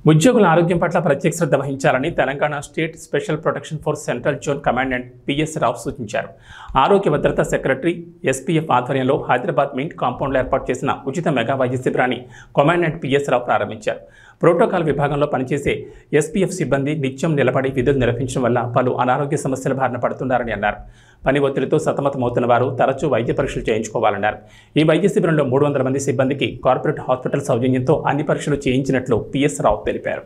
ఉద్యోగుల ఆరోగ్యం పట్ల ప్రత్యేక శ్రద్ధ వహించాలని Telangana state special protection force central zone commandant PS Rao సూచించారు. ఆరోగ్య భద్రతా సెక్రటరీ ఎస్పీఎఫ్ ఆధ్వర్యంలో హైదరాబాద్ మింట్ కాంపౌండ్లో ఏర్పాటు చేసిన ఉచిత మెగా వైద్య శిబిరాన్ని కమాండెంట్ పిఎస్ రావు ప్రారంభించారు. ప్రోటోకాల్ విభాగంలో పనిచేసే ఎస్పీఎఫ్ సిబ్బంది నిత్యం నిలబడి విధులు నిర్వహించడం వల్ల పలు అనారోగ్య సమస్యల బారిన పడుతున్నారని అన్నారు. పని ఒత్తిడితో సతమతమవుతున్న వారు తరచూ వైద్య పరీక్షలు చేయించుకోవాలన్నారు. ఈ వైద్య శిబిరంలో 300 మంది సిబ్బందికి కార్పొరేట్ హాస్పిటల్ సౌజన్యంతో అన్ని పరీక్షలు చేయించినట్లు పిఎస్ రావు తెలిపారు.